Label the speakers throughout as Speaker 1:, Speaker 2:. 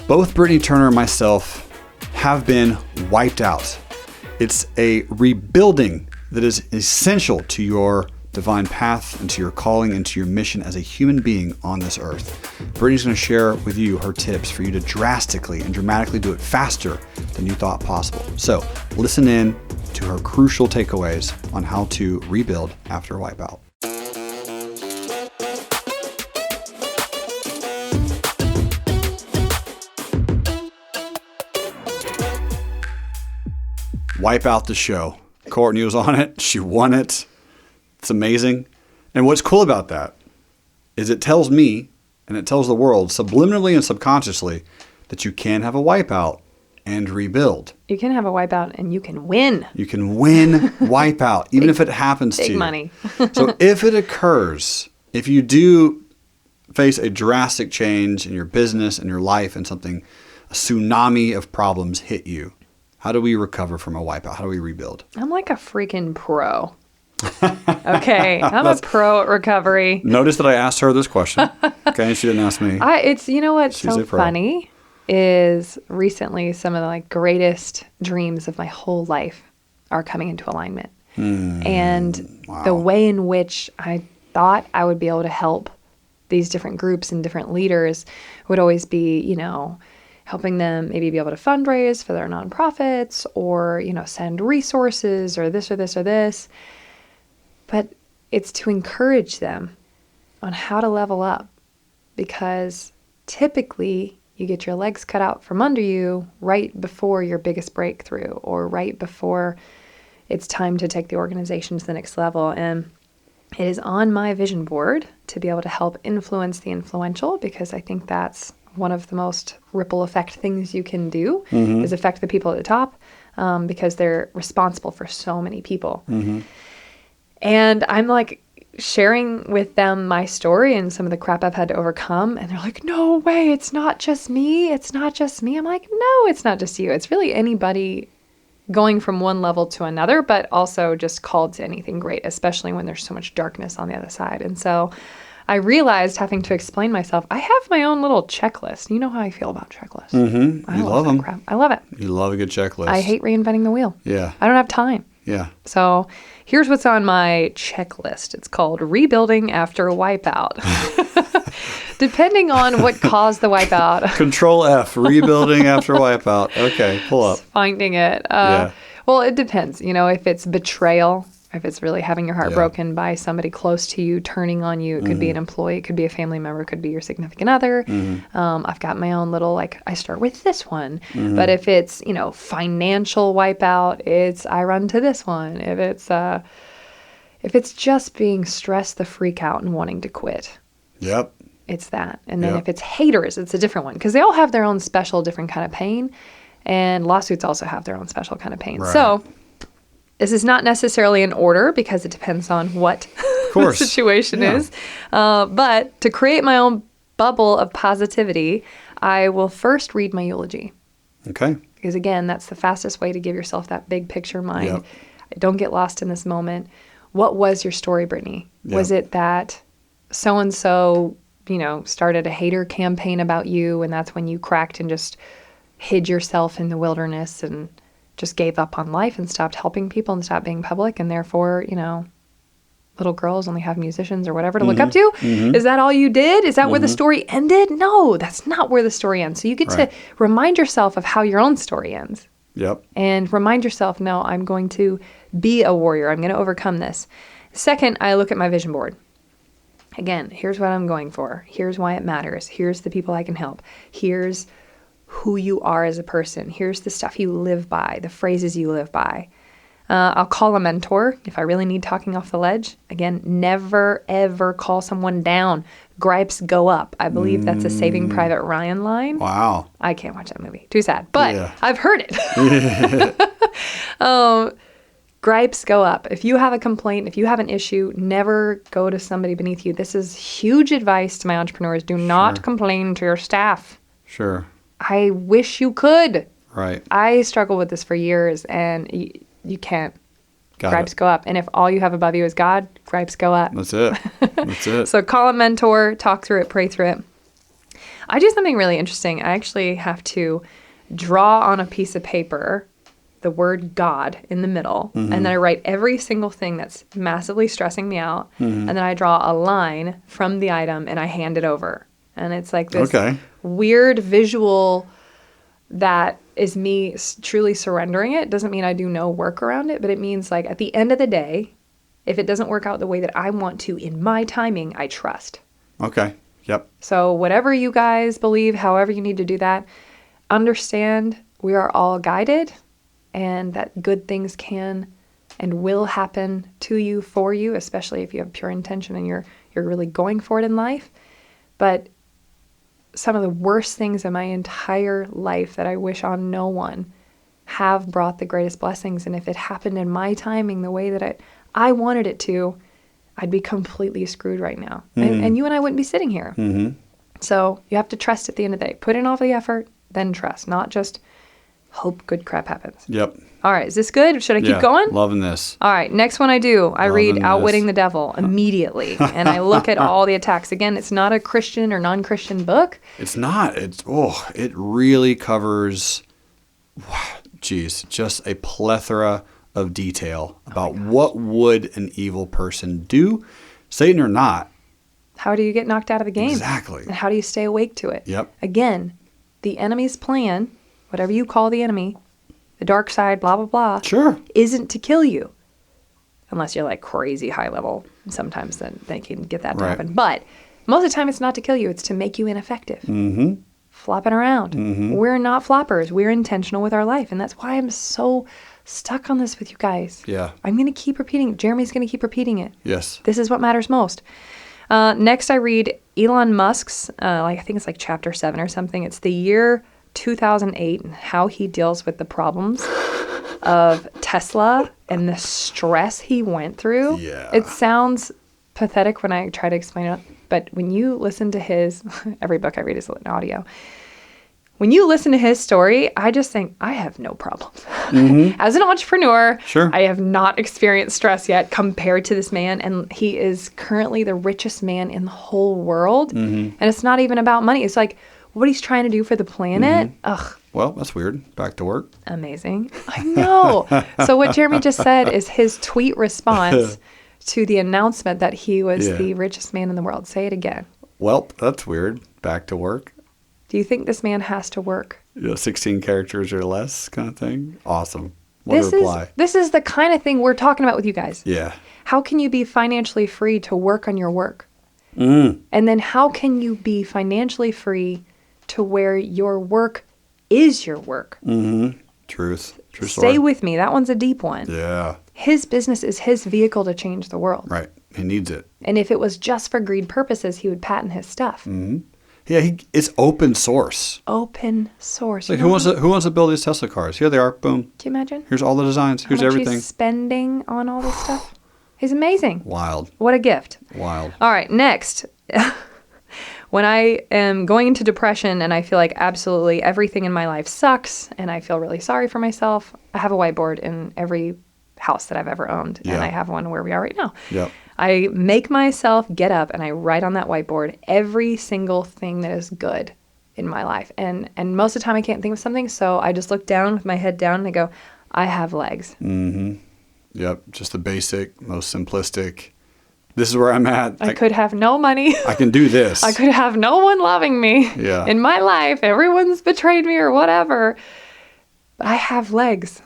Speaker 1: Both Britnie Turner and myself have been wiped out. It's a rebuilding that is essential to your divine path and to your calling and to your mission as a human being on this earth. Britnie's going to share with you her tips for you to drastically and dramatically do it faster than you thought possible. So listen in to her crucial takeaways on how to rebuild after a wipeout. Wipe out the show. Courtney was on it. She won it. It's amazing. And what's cool about that is it tells me and it tells the world subliminally and subconsciously that you can have a wipeout and rebuild.
Speaker 2: You can have a wipeout and you can win.
Speaker 1: You can win wipeout, even if it happens to you.
Speaker 2: Big money.
Speaker 1: So if it occurs, if you do face a drastic change in your business and your life and a tsunami of problems hit you, how do we recover from a wipeout? How do we rebuild?
Speaker 2: I'm like a freaking pro. Okay, I'm a pro at recovery.
Speaker 1: Notice that I asked her this question. Okay, she didn't ask me.
Speaker 2: You know what's so funny is recently some of the greatest dreams of my whole life are coming into alignment. And the way in which I thought I would be able to help these different groups and different leaders would always be, helping them maybe be able to fundraise for their nonprofits or, send resources or this or this or this. But it's to encourage them on how to level up, because typically you get your legs cut out from under you right before your biggest breakthrough or right before it's time to take the organization to the next level. And it is on my vision board to be able to help influence the influential, because I think that's one of the most ripple effect things you can do is affect the people at the top, because they're responsible for so many people. And I'm sharing with them my story and some of the crap I've had to overcome. And they're like, no way, it's not just me. It's not just me. I'm like, no, it's not just you. It's really anybody going from one level to another, but also just called to anything great, especially when there's so much darkness on the other side. And so I realized, having to explain myself, I have my own little checklist. You know how I feel about checklists.
Speaker 1: You love them.
Speaker 2: Crap. I love it.
Speaker 1: You love a good checklist.
Speaker 2: I hate reinventing the wheel.
Speaker 1: Yeah.
Speaker 2: I don't have time.
Speaker 1: Yeah.
Speaker 2: So here's what's on my checklist. It's called rebuilding after a wipeout. Depending on what caused the wipeout.
Speaker 1: Control F, rebuilding after wipeout. Okay, pull up.
Speaker 2: Finding it. Well, it depends. If it's betrayal, if it's really having your heart broken by somebody close to you, turning on you, it could be an employee, it could be a family member, it could be your significant other. I've got my own little, I start with this one. But if it's, financial wipeout, I run to this one. If it's just being stressed the freak out and wanting to quit.
Speaker 1: Yep.
Speaker 2: It's that. And then if it's haters, it's a different one, because they all have their own special different kind of pain, and lawsuits also have their own special kind of pain. Right. So this is not necessarily in order, because it depends on what the situation is. But to create my own bubble of positivity, I will first read my eulogy.
Speaker 1: Okay.
Speaker 2: Because again, that's the fastest way to give yourself that big picture mind.
Speaker 1: Yep.
Speaker 2: Don't get lost in this moment. What was your story, Britnie?
Speaker 1: Yep.
Speaker 2: Was it that so-and-so, started a hater campaign about you, and that's when you cracked and just hid yourself in the wilderness and just gave up on life and stopped helping people and stopped being public, and therefore, little girls only have musicians or whatever to look up to? Is that all you did? Is that where the story ended? No, that's not where the story ends. So you get to remind yourself of how your own story ends.
Speaker 1: Yep.
Speaker 2: And remind yourself, no, I'm going to be a warrior. I'm going to overcome this. Second, I look at my vision board. Again, here's what I'm going for. Here's why it matters. Here's the people I can help. Here's who you are as a person. Here's the stuff you live by, the phrases you live by. I'll call a mentor if I really need talking off the ledge. Again, never, ever call someone down. Gripes go up. I believe that's a Saving Private Ryan line.
Speaker 1: Wow.
Speaker 2: I can't watch that movie. Too sad. But I've heard it. Gripes go up. If you have a complaint, if you have an issue, never go to somebody beneath you. This is huge advice to my entrepreneurs. Do not complain to your staff.
Speaker 1: Sure.
Speaker 2: I wish you could.
Speaker 1: Right.
Speaker 2: I struggled with this for years, and you can't. Gripes go up. And if all you have above you is God, gripes go up.
Speaker 1: That's it. That's it.
Speaker 2: So call a mentor, talk through it, pray through it. I do something really interesting. I actually have to draw on a piece of paper the word God in the middle, and then I write every single thing that's massively stressing me out, and then I draw a line from the item and I hand it over. And it's like this weird visual that is me truly surrendering it. Doesn't mean I do no work around it, but it means like at the end of the day, if it doesn't work out the way that I want to in my timing, I trust.
Speaker 1: Okay. Yep.
Speaker 2: So whatever you guys believe, however you need to do that, understand we are all guided, and that good things can and will happen to you, for you, especially if you have pure intention and you're really going for it in life. But some of the worst things in my entire life that I wish on no one have brought the greatest blessings. And if it happened in my timing the way that I wanted it to, I'd be completely screwed right now. And you and I wouldn't be sitting here. So you have to trust at the end of the day. Put in all the effort, then trust, not just hope good crap happens.
Speaker 1: Yep.
Speaker 2: All right. Is this good? Should I keep going?
Speaker 1: Loving this.
Speaker 2: All right. Next one I do, I read Outwitting the Devil immediately. And I look at all the attacks. Again, it's not a Christian or non-Christian book.
Speaker 1: It's not. It really covers, just a plethora of detail about what would an evil person do, Satan or not.
Speaker 2: How do you get knocked out of the game?
Speaker 1: Exactly.
Speaker 2: And how do you stay awake to it?
Speaker 1: Yep.
Speaker 2: Again, the enemy's plan, whatever you call the enemy, the dark side, blah, blah, blah, isn't to kill you. Unless you're like crazy high level. Sometimes then they can get that to happen. But most of the time it's not to kill you. It's to make you ineffective. Flopping around. We're not floppers. We're intentional with our life. And that's why I'm so stuck on this with you guys.
Speaker 1: Yeah.
Speaker 2: I'm going to keep repeating it. Jeremy's going to keep repeating it.
Speaker 1: Yes.
Speaker 2: This is what matters most. Next I read Elon Musk's, I think it's like chapter 7 or something. It's the year 2008 and how he deals with the problems of Tesla and the stress he went through.
Speaker 1: Yeah.
Speaker 2: It sounds pathetic when I try to explain it, but when you listen to his, every book I read is an audio. When you listen to his story, I just think, I have no problem. As an entrepreneur, I have not experienced stress yet compared to this man. And he is currently the richest man in the whole world. And it's not even about money. It's like what he's trying to do for the planet. Ugh.
Speaker 1: Well, that's weird. Back to work.
Speaker 2: Amazing. I know. So what Jeremy just said is his tweet response to the announcement that he was the richest man in the world. Say it again.
Speaker 1: Well, that's weird. Back to work.
Speaker 2: Do you think this man has to work?
Speaker 1: 16 characters or less kind of thing. Awesome. What a reply.
Speaker 2: This is the kind of thing we're talking about with you guys.
Speaker 1: Yeah.
Speaker 2: How can you be financially free to work on your work? And then how can you be financially free to where your work is your work?
Speaker 1: Truth. True story.
Speaker 2: Stay with me. That one's a deep one.
Speaker 1: Yeah.
Speaker 2: His business is his vehicle to change the world.
Speaker 1: Right. He needs it.
Speaker 2: And if it was just for greed purposes, he would patent his stuff.
Speaker 1: Yeah, it's open source.
Speaker 2: Open source.
Speaker 1: Like who wants to build these Tesla cars? Here they are. Boom.
Speaker 2: Can you imagine?
Speaker 1: Here's all the designs. Here's everything.
Speaker 2: How much he's spending on all this stuff. He's amazing.
Speaker 1: Wild.
Speaker 2: What a gift.
Speaker 1: Wild.
Speaker 2: All right, next. When I am going into depression and I feel like absolutely everything in my life sucks and I feel really sorry for myself, I have a whiteboard in every house that I've ever owned. And I have one where we are right now.
Speaker 1: Yep.
Speaker 2: I make myself get up and I write on that whiteboard every single thing that is good in my life. And most of the time I can't think of something, so I just look down with my head down and I go, I have legs.
Speaker 1: Yep. Just the basic, most simplistic. This is where I'm at.
Speaker 2: I could have no money.
Speaker 1: I can do this.
Speaker 2: I could have no one loving me in my life. Everyone's betrayed me or whatever. But I have legs.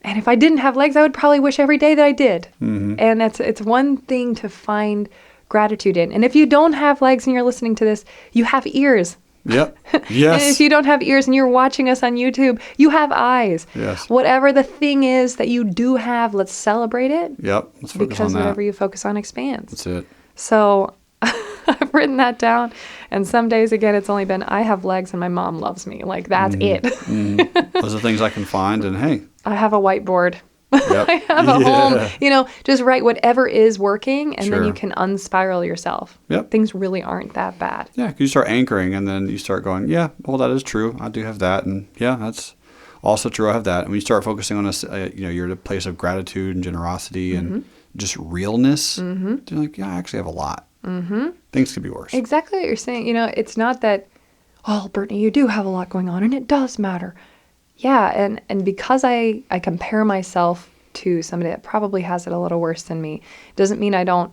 Speaker 2: And if I didn't have legs, I would probably wish every day that I did. And it's one thing to find gratitude in. And if you don't have legs and you're listening to this, you have ears.
Speaker 1: Yep. Yes.
Speaker 2: And if you don't have ears and you're watching us on YouTube, you have eyes.
Speaker 1: Yes.
Speaker 2: Whatever the thing is that you do have, let's celebrate it.
Speaker 1: Yep. Let's focus on that.
Speaker 2: Because whatever you focus on expands.
Speaker 1: That's it.
Speaker 2: So I've written that down. And some days, again, it's only been, I have legs and my mom loves me. Like, that's it.
Speaker 1: Those are things I can find. And hey.
Speaker 2: I have a whiteboard.
Speaker 1: Yep.
Speaker 2: I have a home. Just write whatever is working, and then you can unspiral yourself.
Speaker 1: Yep.
Speaker 2: Things really aren't that bad.
Speaker 1: Yeah, because you start anchoring, and then you start going, yeah, well, that is true. I do have that, and yeah, that's also true. I have that. And when you start focusing on you're at a place of gratitude and generosity and just realness, you're like, yeah, I actually have a lot. Things could be worse.
Speaker 2: Exactly what you're saying. It's not that oh, Britnie, you do have a lot going on and it does matter. Yeah. And because I compare myself to somebody that probably has it a little worse than me, doesn't mean I don't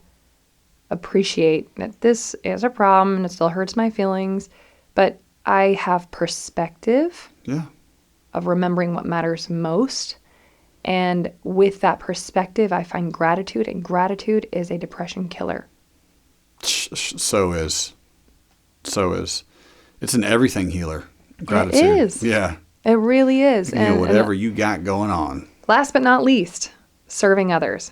Speaker 2: appreciate that this is a problem and it still hurts my feelings, but I have perspective of remembering what matters most. And with that perspective, I find gratitude, and gratitude is a depression killer.
Speaker 1: So is. It's an everything healer. Gratitude.
Speaker 2: It is.
Speaker 1: Yeah.
Speaker 2: It really is.
Speaker 1: And whatever you got going on.
Speaker 2: Last but not least, serving others.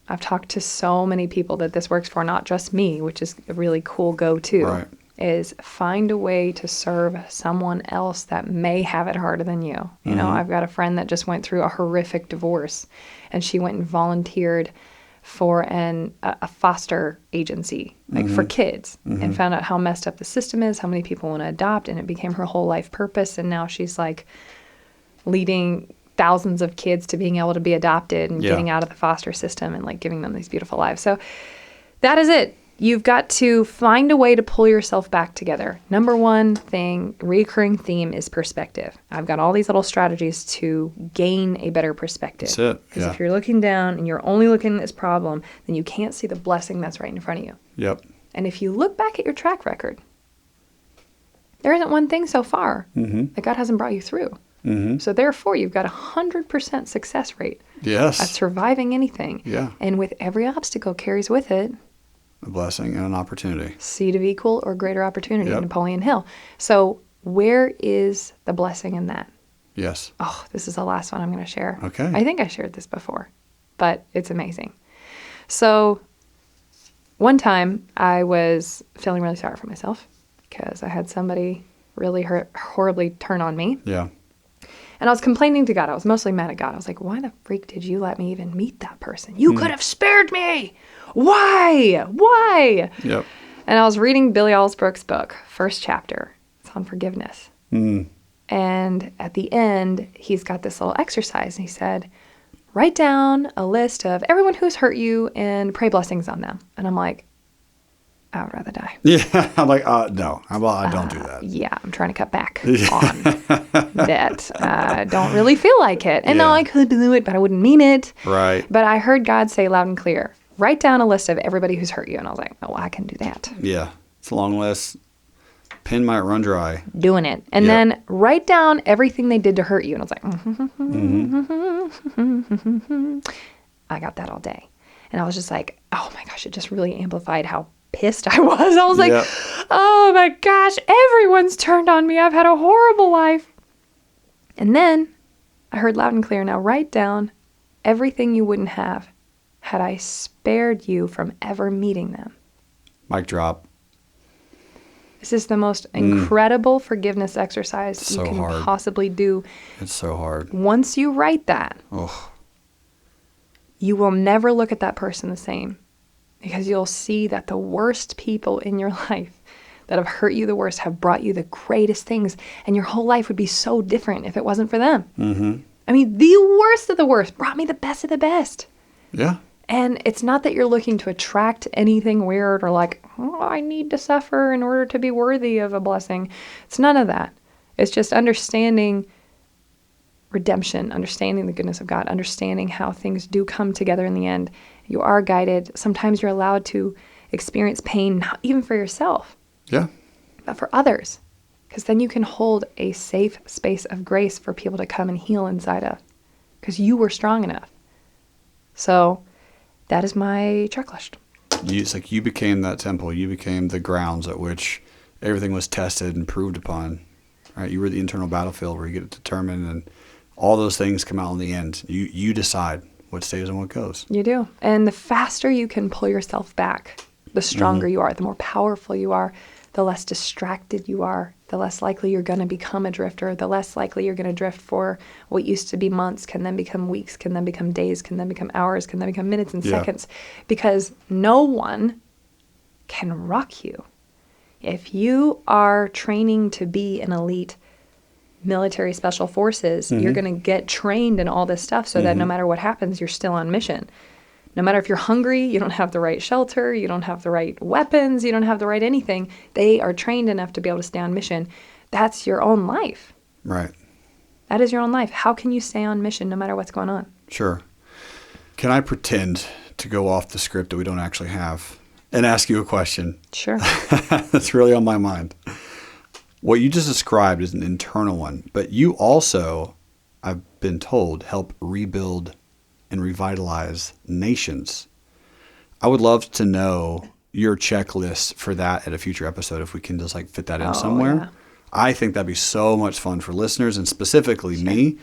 Speaker 2: I've talked to so many people that this works for, not just me, which is a really cool go-to.
Speaker 1: Right.
Speaker 2: Is find a way to serve someone else that may have it harder than you. You know, I've got a friend that just went through a horrific divorce, and she went and volunteered for a foster agency, like for kids, and found out how messed up the system is, how many people want to adopt, and it became her whole life purpose. And now she's like leading thousands of kids to being able to be adopted and getting out of the foster system and like giving them these beautiful lives. So that is it. You've got to find a way to pull yourself back together. Number one thing, recurring theme is perspective. I've got all these little strategies to gain a better perspective.
Speaker 1: That's it.
Speaker 2: Because if you're looking down and you're only looking at this problem, then you can't see the blessing that's right in front of you.
Speaker 1: Yep.
Speaker 2: And if you look back at your track record, there isn't one thing so far that God hasn't brought you through. So therefore, you've got 100% success rate at surviving anything.
Speaker 1: Yeah.
Speaker 2: And with every obstacle carries with it
Speaker 1: a blessing and an opportunity.
Speaker 2: Seed of equal or greater opportunity, Napoleon Hill. So where is the blessing in that?
Speaker 1: Yes.
Speaker 2: Oh, this is the last one I'm going to share.
Speaker 1: Okay.
Speaker 2: I think I shared this before, but it's amazing. So one time I was feeling really sorry for myself because I had somebody really horribly turn on me.
Speaker 1: Yeah.
Speaker 2: And I was complaining to God. I was mostly mad at God. I was like, why the freak did you let me even meet that person? You could have spared me. Why?
Speaker 1: Yep.
Speaker 2: And I was reading Billy Alsbrook's book, first chapter. It's on forgiveness. And at the end, he's got this little exercise. And he said, write down a list of everyone who's hurt you and pray blessings on them. And I'm like, I would rather die.
Speaker 1: Yeah. I'm like, no. How about I don't do that?
Speaker 2: Yeah, I'm trying to cut back on that. I don't really feel like it. And no, I could do it, but I wouldn't mean it.
Speaker 1: Right.
Speaker 2: But I heard God say loud and clear, write down a list of everybody who's hurt you. And I was like, oh, I can do that.
Speaker 1: Yeah. It's a long list. Pen might run dry.
Speaker 2: Doing it. And then write down everything they did to hurt you. And I was like, I got that all day. And I was just like, oh my gosh, it just really amplified how pissed I was. I was like, oh my gosh, everyone's turned on me. I've had a horrible life. And then I heard loud and clear, now write down everything you wouldn't have had I spared you from ever meeting them.
Speaker 1: Mic drop.
Speaker 2: This is the most incredible forgiveness exercise you can possibly do.
Speaker 1: It's so hard.
Speaker 2: Once you write that, you will never look at that person the same, because you'll see that the worst people in your life that have hurt you the worst have brought you the greatest things, and your whole life would be so different if it wasn't for them. I mean, the worst of the worst brought me the best of the best.
Speaker 1: Yeah.
Speaker 2: And it's not that you're looking to attract anything weird or like, oh, I need to suffer in order to be worthy of a blessing. It's none of that. It's just understanding redemption, understanding the goodness of God, understanding how things do come together in the end. You are guided. Sometimes you're allowed to experience pain, not even for yourself, but for others. Because then you can hold a safe space of grace for people to come and heal inside of, because you were strong enough. So that is my checklist.
Speaker 1: It's like you became that temple. You became the grounds at which everything was tested and proved upon. Right? You were the internal battlefield where you get to determine, and all those things come out in the end. You decide what stays and what goes. You
Speaker 2: do. And the faster you can pull yourself back, the stronger you are, the more powerful you are, the less distracted you are, the less likely you're going to become a drifter, the less likely you're going to drift for what used to be months can then become weeks, can then become days, can then become hours, can then become minutes and seconds, because no one can rock you. If you are training to be an elite military special forces, you're going to get trained in all this stuff so that no matter what happens, you're still on mission. No matter if you're hungry, you don't have the right shelter, you don't have the right weapons, you don't have the right anything, they are trained enough to be able to stay on mission. that's your own life.
Speaker 1: Right.
Speaker 2: That is your own life. How can you stay on mission no matter what's going on?
Speaker 1: Sure. Can I pretend to go off the script that we don't actually have and ask you a question?
Speaker 2: Sure.
Speaker 1: That's really on my mind. What you just described is an internal one, but you also, I've been told, help rebuild and revitalize nations. I would love to know your checklist for that at a future episode if we can just like fit that in somewhere. Yeah. I think that'd be so much fun for listeners and specifically me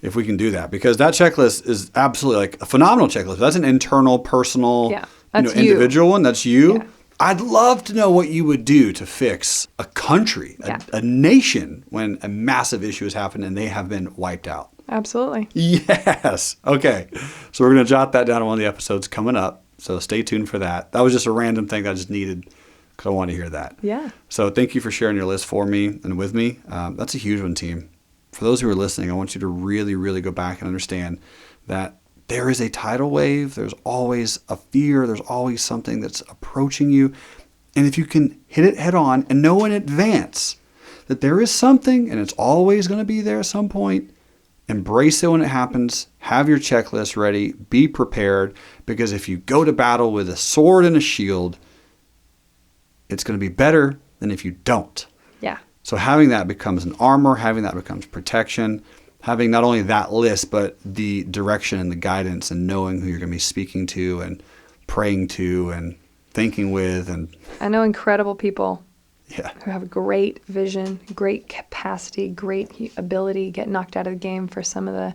Speaker 1: if we can do that, because that checklist is absolutely like a phenomenal checklist. That's an internal, personal, individual one. That's you. Yeah. I'd love to know what you would do to fix a country, a nation, when a massive issue has happened and they have been wiped out.
Speaker 2: Absolutely.
Speaker 1: Yes. Okay. So we're going to jot that down on one of the episodes coming up. So stay tuned for that. That was just a random thing that I just needed because I want to hear that.
Speaker 2: Yeah.
Speaker 1: So thank you for sharing your list for me and with me. That's a huge one, team. For those who are listening, I want you to really, really go back and understand that there is a tidal wave. There's always a fear. There's always something that's approaching you. And if you can hit it head on and know in advance that there is something and it's always going to be there at some point, embrace it when it happens. Have your checklist ready. Be prepared, because if you go to battle with a sword and a shield, it's going to be better than if you don't.
Speaker 2: Yeah.
Speaker 1: So having that becomes an armor. Having that becomes protection. Having not only that list, but the direction and the guidance and knowing who you're going to be speaking to and praying to and thinking with. And
Speaker 2: I know incredible people who have great vision, great capacity, great ability, get knocked out of the game for some of the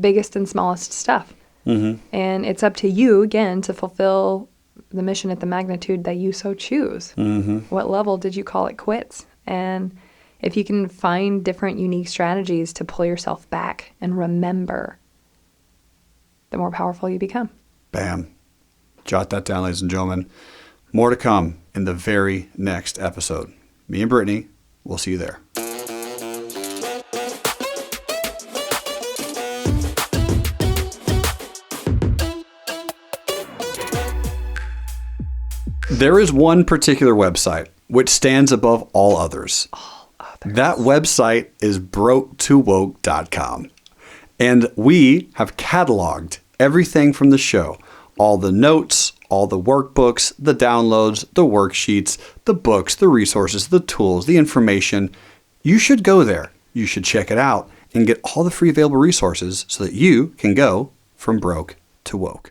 Speaker 2: biggest and smallest stuff. Mm-hmm. And it's up to you, again, to fulfill the mission at the magnitude that you so choose. Mm-hmm. What level did you call it quits? And if you can find different unique strategies to pull yourself back and remember, the more powerful you become.
Speaker 1: Bam. Jot that down, ladies and gentlemen. More to come in the very next episode. Me and Britnie, we'll see you there. There is one particular website which stands above all others. That website is broketowoke.com. And we have cataloged everything from the show. All the notes, all the workbooks, the downloads, the worksheets, the books, the resources, the tools, the information. You should go there. You should check it out and get all the free available resources so that you can go from broke to woke.